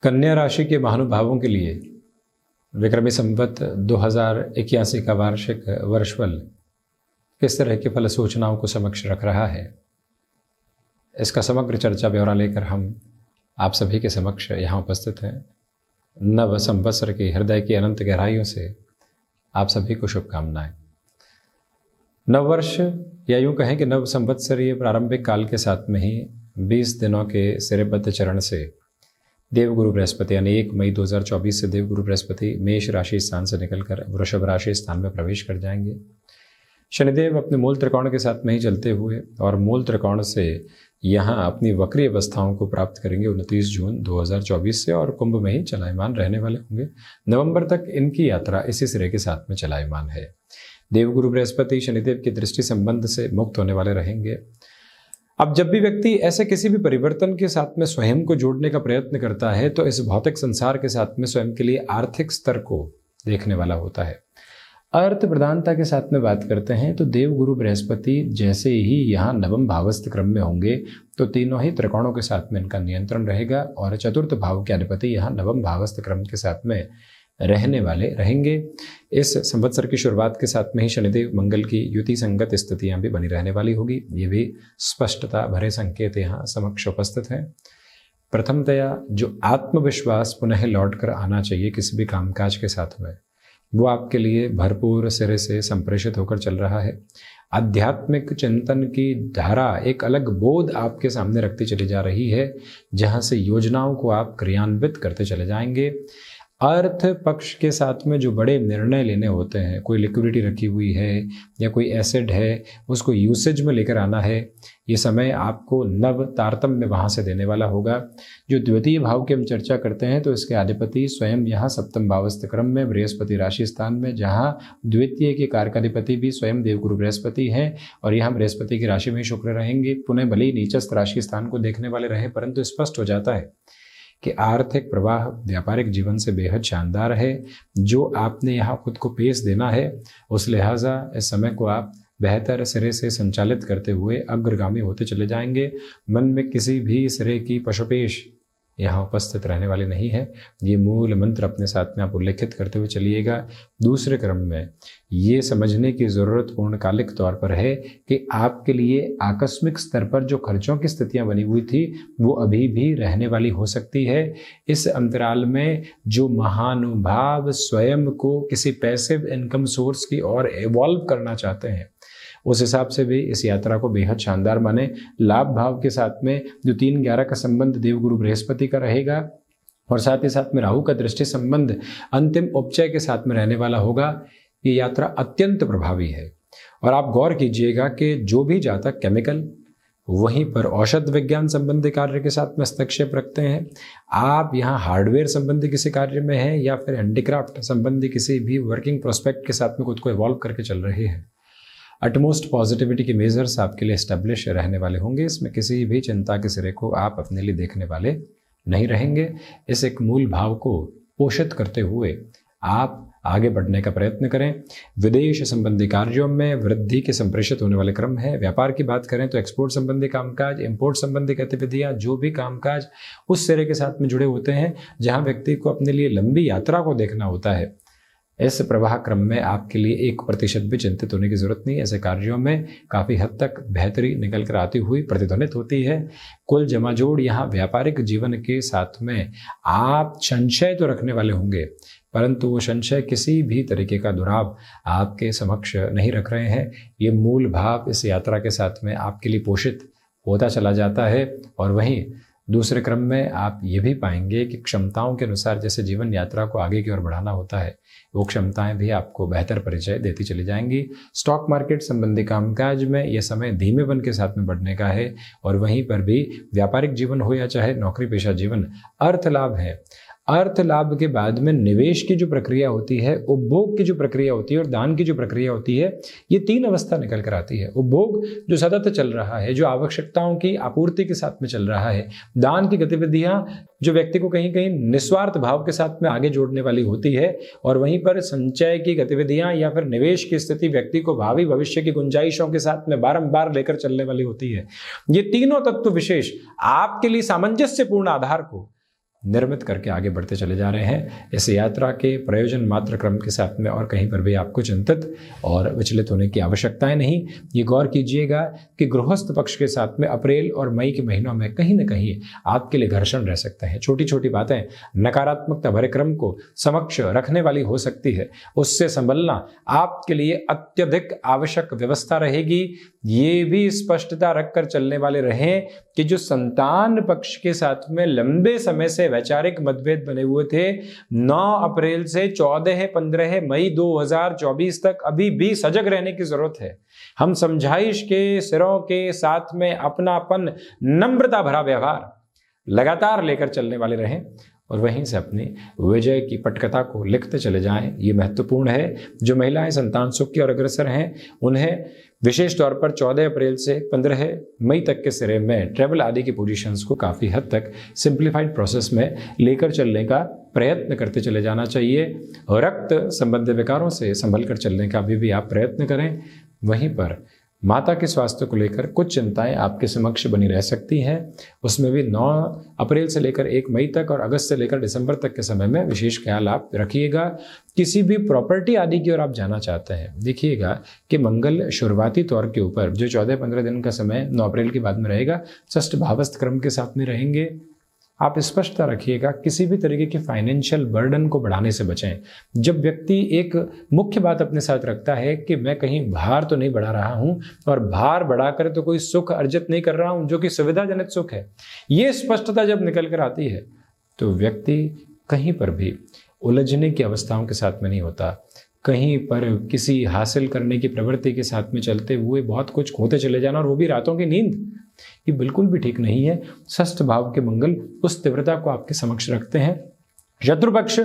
कन्या राशि के महानुभावों के लिए विक्रमी संवत 2081 का वार्षिक वर्षफल किस तरह के फल सूचनाओं को समक्ष रख रहा है, इसका समग्र चर्चा ब्यौरा लेकर हम आप सभी के समक्ष यहाँ उपस्थित हैं। नव संवत्सर के हृदय की अनंत गहराइयों से आप सभी को शुभकामनाएं। नववर्ष या यूँ कहें कि नव संवत्सरीय प्रारंभिक काल के साथ में ही 20 दिनों के सिरेबद्ध चरण से देवगुरु बृहस्पति यानी 1 मई 2024 से देवगुरु बृहस्पति मेष राशि स्थान से निकलकर वृषभ राशि स्थान में प्रवेश कर जाएंगे। शनिदेव अपने मूल त्रिकोण के साथ में ही चलते हुए और मूल त्रिकोण से यहाँ अपनी वक्री अवस्थाओं को प्राप्त करेंगे 29 जून 2024 से और कुंभ में ही चलायमान रहने वाले होंगे। नवंबर तक इनकी यात्रा इसी सिरे के साथ में चलायमान है। देवगुरु बृहस्पति शनिदेव की दृष्टि संबंध से मुक्त होने वाले रहेंगे। अब जब भी व्यक्ति ऐसे किसी भी परिवर्तन के साथ में स्वयं को जोड़ने का प्रयत्न करता है तो इस भौतिक संसार के साथ में स्वयं के लिए आर्थिक स्तर को देखने वाला होता है। अर्थ प्रधानता के साथ में बात करते हैं तो देवगुरु बृहस्पति जैसे ही यहाँ नवम भावस्थ क्रम में होंगे तो तीनों ही त्रिकोणों के साथ में इनका नियंत्रण रहेगा और चतुर्थ भाव के अधिपति यहाँ नवम भावस्थ क्रम के साथ में रहने वाले रहेंगे। इस संवत्सर की शुरुआत के साथ में ही शनिदेव मंगल की युति संगत स्थितियां भी बनी रहने वाली होगी। ये भी स्पष्टता भरे संकेत यहाँ समक्ष उपस्थित हैं। प्रथमतया जो आत्मविश्वास पुनः लौट कर आना चाहिए किसी भी कामकाज के साथ में, वो आपके लिए भरपूर सिरे से संप्रेषित होकर चल रहा है। आध्यात्मिक चिंतन की धारा एक अलग बोध आपके सामने रखती चली जा रही है, जहाँ से योजनाओं को आप क्रियान्वित करते चले जाएंगे। अर्थ पक्ष के साथ में जो बड़े निर्णय लेने होते हैं, कोई लिक्विडिटी रखी हुई है या कोई एसेट है उसको यूसेज में लेकर आना है, ये समय आपको नव तारतम्य वहाँ से देने वाला होगा। जो द्वितीय भाव की हम चर्चा करते हैं तो इसके अधिपति स्वयं यहाँ सप्तम भावस्थ क्रम में बृहस्पति राशि स्थान में, जहाँ द्वितीय के कारकाधिपति भी स्वयं देवगुरु बृहस्पति हैं और यहाँ बृहस्पति की राशि में शुक्र रहेंगे। पुनः भले ही नीचस्थ राशि स्थान को देखने वाले रहे, परंतु स्पष्ट हो जाता है कि आर्थिक प्रवाह व्यापारिक जीवन से बेहद शानदार है। जो आपने यहाँ खुद को पेश देना है उस लिहाजा इस समय को आप बेहतर सिरे से संचालित करते हुए अग्रगामी होते चले जाएंगे। मन में किसी भी सिरे की पशुपेश यहाँ उपस्थित रहने वाले नहीं है। ये मूल मंत्र अपने साथ में आप उल्लेखित करते हुए चलिएगा। दूसरे क्रम में ये समझने की ज़रूरत पूर्णकालिक तौर पर है कि आपके लिए आकस्मिक स्तर पर जो खर्चों की स्थितियां बनी हुई थी वो अभी भी रहने वाली हो सकती है। इस अंतराल में जो महानुभाव स्वयं को किसी पैसिव इनकम सोर्स की ओर इवॉल्व करना चाहते हैं, उस हिसाब से भी इस यात्रा को बेहद शानदार माने। लाभ भाव के साथ में जो 3-11 का संबंध देवगुरु बृहस्पति का रहेगा और साथ ही साथ में राहु का दृष्टि संबंध अंतिम उपचय के साथ में रहने वाला होगा। ये यात्रा अत्यंत प्रभावी है और आप गौर कीजिएगा कि जो भी जातक केमिकल वहीं पर औषध विज्ञान संबंधी कार्य के साथ में हस्तक्षेप रखते हैं, आप यहाँ हार्डवेयर संबंधी किसी कार्य में हैं या फिर हैंडीक्राफ्ट संबंधी किसी भी वर्किंग प्रोस्पेक्ट के साथ में खुद को इवॉल्व करके चल रहे हैं, अटमोस्ट पॉजिटिविटी के मेजर्स आपके लिए एस्टेब्लिश रहने वाले होंगे। इसमें किसी भी चिंता के सिरे को आप अपने लिए देखने वाले नहीं रहेंगे। इस एक मूल भाव को पोषित करते हुए आप आगे बढ़ने का प्रयत्न करें। विदेश संबंधी कार्यों में वृद्धि के संप्रेषित होने वाले क्रम है। व्यापार की बात करें तो एक्सपोर्ट संबंधी कामकाज, इंपोर्ट संबंधी गतिविधियां, जो भी कामकाज उस सिरे के साथ में जुड़े होते हैं जहां व्यक्ति को अपने लिए लंबी यात्रा को देखना होता है, इस प्रवाह क्रम में आपके लिए 1% भी चिंतित होने की जरूरत नहीं। ऐसे कार्यों में काफ़ी हद तक बेहतरी निकल कर आती हुई प्रतिध्वनित होती है। कुल जमाजोड़ यहाँ व्यापारिक जीवन के साथ में आप संशय तो रखने वाले होंगे, परंतु वो संशय किसी भी तरीके का दुराव आपके समक्ष नहीं रख रहे हैं। ये मूल भाव इस यात्रा के साथ में आपके लिए पोषित होता चला जाता है। और वहीं दूसरे क्रम में आप ये भी पाएंगे कि क्षमताओं के अनुसार जैसे जीवन यात्रा को आगे की ओर बढ़ाना होता है, वो क्षमताएं भी आपको बेहतर परिचय देती चली जाएंगी। स्टॉक मार्केट संबंधी कामकाज में यह समय धीमेपन के साथ में बढ़ने का है और वहीं पर भी व्यापारिक जीवन हो या चाहे नौकरी पेशा जीवन, अर्थ लाभ है। अर्थ लाभ के बाद में निवेश की जो प्रक्रिया होती है, उपभोग की जो प्रक्रिया होती है और दान की जो प्रक्रिया होती है, ये 3 अवस्था निकल कर आती है। उपभोग जो सतत चल रहा है, जो आवश्यकताओं की आपूर्ति के साथ में चल रहा है। दान की गतिविधियां जो व्यक्ति को कहीं कहीं निस्वार्थ भाव के साथ में आगे जोड़ने वाली होती है और वहीं पर संचय की गतिविधियां या फिर निवेश की स्थिति व्यक्ति को भावी भविष्य की गुंजाइशों के साथ में बारंबार लेकर चलने वाली होती है। ये तीनों तत्व विशेष आपके लिए सामंजस्यपूर्ण आधार को निर्मित करके आगे बढ़ते चले जा रहे हैं। इस यात्रा के प्रयोजन मात्र क्रम के साथ में और कहीं पर भी आपको चिंतित और विचलित होने की आवश्यकताएं नहीं। ये गौर कीजिएगा कि गृहस्थ पक्ष के साथ में अप्रैल और मई के महीनों में कहीं ना कहीं आपके लिए घर्षण रह सकते हैं। छोटी छोटी बातें नकारात्मकता भरे क्रम को समक्ष रखने वाली हो सकती है, उससे संभलना आपके लिए अत्यधिक आवश्यक व्यवस्था रहेगी। ये भी स्पष्टता रखकर चलने वाले रहें कि जो संतान पक्ष के साथ में लंबे समय से वैचारिक मतभेद बने हुए थे, 9 अप्रैल से 14-15 मई 2024 तक अभी भी सजग रहने की जरूरत है। हम समझाइश के सिरों के साथ में अपनापन, नम्रता भरा व्यवहार लगातार लेकर चलने वाले रहें और वहीं से अपनी विजय की पटकथा को लिखते चले जाएं। ये महत्वपूर्ण है। जो महिलाएं संतान सुख की और अग्रसर हैं, उन्हें विशेष तौर पर 14 अप्रैल से 15 मई तक के सिरे में ट्रेवल आदि की पोजीशंस को काफ़ी हद तक सिंप्लीफाइड प्रोसेस में लेकर चलने का प्रयत्न करते चले जाना चाहिए। रक्त संबंधी विकारों से संभल कर चलने का भी आप प्रयत्न करें। वहीं पर माता के स्वास्थ्य को लेकर कुछ चिंताएं आपके समक्ष बनी रह सकती हैं। उसमें भी 9 अप्रैल से लेकर 1 मई तक और अगस्त से लेकर दिसंबर तक के समय में विशेष ख्याल आप रखिएगा। किसी भी प्रॉपर्टी आदि की ओर आप जाना चाहते हैं, देखिएगा कि मंगल शुरुआती तौर के ऊपर जो 14-15 दिन का समय 9 अप्रैल के बाद में रहेगा, षष्ठ भावस्थ क्रम के साथ में रहेंगे। आप स्पष्टता रखिएगा, किसी भी तरीके के फाइनेंशियल बर्डन को बढ़ाने से बचें। जब व्यक्ति एक मुख्य बात अपने साथ रखता है कि मैं कहीं भार तो नहीं बढ़ा रहा हूं और भार बढ़ाकर तो कोई सुख अर्जित नहीं कर रहा हूं जो कि सुविधाजनक सुख है, ये स्पष्टता जब निकल कर आती है तो व्यक्ति कहीं पर भी उलझने की अवस्थाओं के साथ में नहीं होता। कहीं पर किसी हासिल करने की प्रवृत्ति के साथ में चलते हुए बहुत कुछ खोते चले जाना, और वो भी रातों की नींद, ये बिल्कुल भी ठीक नहीं है। षष्ठ भाव के मंगल उस तीव्रता को आपके समक्ष रखते हैं। शत्रु पक्ष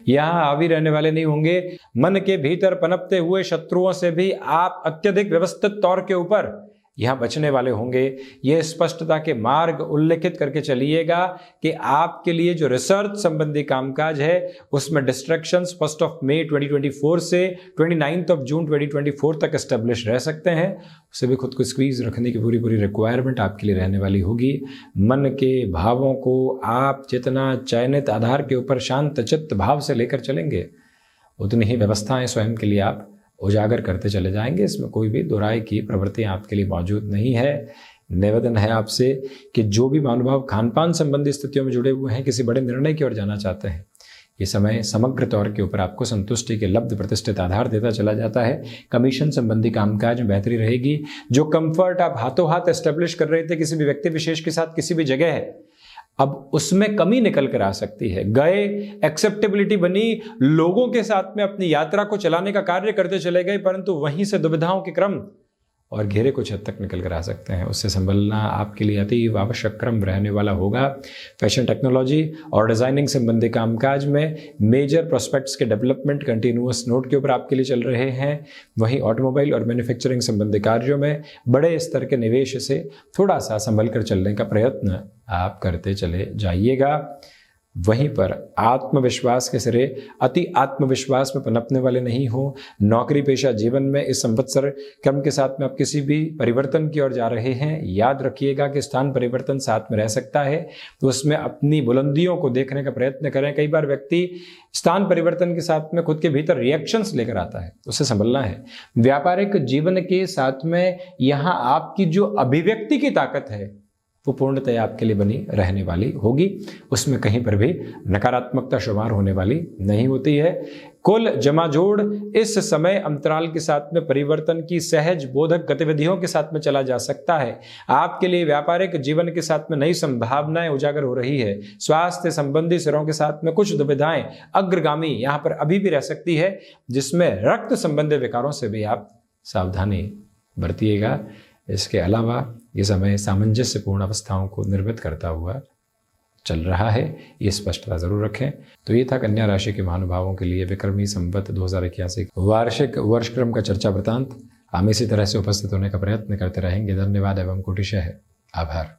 यहाँ हावी रहने वाले नहीं होंगे। मन के भीतर पनपते हुए शत्रुओं से भी आप अत्यधिक व्यवस्थित तौर के ऊपर यहाँ बचने वाले होंगे। ये स्पष्टता के मार्ग उल्लेखित करके चलिएगा कि आपके लिए जो रिसर्च संबंधी कामकाज है उसमें डिस्ट्रैक्शंस 1 मई 2024 से 29 जून 2024 तक एस्टेब्लिश रह सकते हैं। उससे भी खुद को स्क्वीज रखने की पूरी रिक्वायरमेंट आपके लिए रहने वाली होगी। मन के भावों को आप जितना चयनित आधार के ऊपर शांत चित्त भाव से लेकर चलेंगे, उतनी ही व्यवस्थाएं स्वयं के लिए आप उजागर करते चले जाएंगे। इसमें कोई भी दो राय की प्रवृत्ति आपके लिए मौजूद नहीं है। निवेदन है आपसे कि जो भी महानुभाव खान पान संबंधी स्थितियों में जुड़े हुए हैं, किसी बड़े निर्णय की ओर जाना चाहते हैं, ये समय समग्र तौर के ऊपर आपको संतुष्टि के लब्ध प्रतिष्ठित आधार देता चला जाता है। कमीशन संबंधी कामकाज में बेहतरी रहेगी। जो कंफर्ट आप हाथों हाथ एस्टेब्लिश कर रहे थे किसी भी व्यक्ति विशेष के साथ किसी भी जगह है, अब उसमें कमी निकल कर आ सकती है। गए, एक्सेप्टेबिलिटी बनी, लोगों के साथ में अपनी यात्रा को चलाने का कार्य करते चले गए, परंतु वहीं से दुविधाओं के क्रम और घेरे कुछ हद तक निकल कर आ सकते हैं। उससे संभलना आपके लिए अति आवश्यक क्रम रहने वाला होगा। फैशन टेक्नोलॉजी और डिजाइनिंग संबंधी कामकाज में मेजर प्रोस्पेक्ट्स के डेवलपमेंट कंटिन्यूअस नोट के ऊपर आपके लिए चल रहे हैं। वहीं ऑटोमोबाइल और मैन्युफैक्चरिंग संबंधी कार्यों में बड़े स्तर के निवेश से थोड़ा सा संभल कर चलने का प्रयत्न आप करते चले जाइएगा। वहीं पर आत्मविश्वास के सिरे अति आत्मविश्वास में पनपने वाले नहीं हो। नौकरी पेशा जीवन में इस संवत्सर क्रम के साथ में आप किसी भी परिवर्तन की ओर जा रहे हैं, याद रखिएगा कि स्थान परिवर्तन साथ में रह सकता है, तो उसमें अपनी बुलंदियों को देखने का प्रयत्न करें। कई बार व्यक्ति स्थान परिवर्तन के साथ में खुद के भीतर रिएक्शंस लेकर आता है, उससे संभलना है। व्यापारिक जीवन के साथ में यहाँ आपकी जो अभिव्यक्ति की ताकत है वो पूर्णतया आपके लिए बनी रहने वाली होगी। उसमें कहीं पर भी नकारात्मकता शुमार होने वाली नहीं होती है। कुल जमा जोड़ इस समय अंतराल के साथ में परिवर्तन की सहज बोधक गतिविधियों के साथ में चला जा सकता है। आपके लिए व्यापारिक जीवन के साथ में नई संभावनाएं उजागर हो रही है। स्वास्थ्य संबंधी सिरों के साथ में कुछ दुविधाएं अग्रगामी यहाँ पर अभी भी रह सकती है, जिसमें रक्त संबंधी विकारों से भी आप सावधानी बरतिएगा। इसके अलावा ये समय सामंजस्यपूर्ण अवस्थाओं को निर्मित करता हुआ चल रहा है, ये स्पष्टता जरूर रखें। तो ये था कन्या राशि के महानुभावों के लिए विक्रमी संवत 2081 वार्षिक वर्षक्रम का चर्चा वृतांत। हम इसी तरह से उपस्थित होने का प्रयत्न करते रहेंगे। धन्यवाद एवं कोटिशः आभार।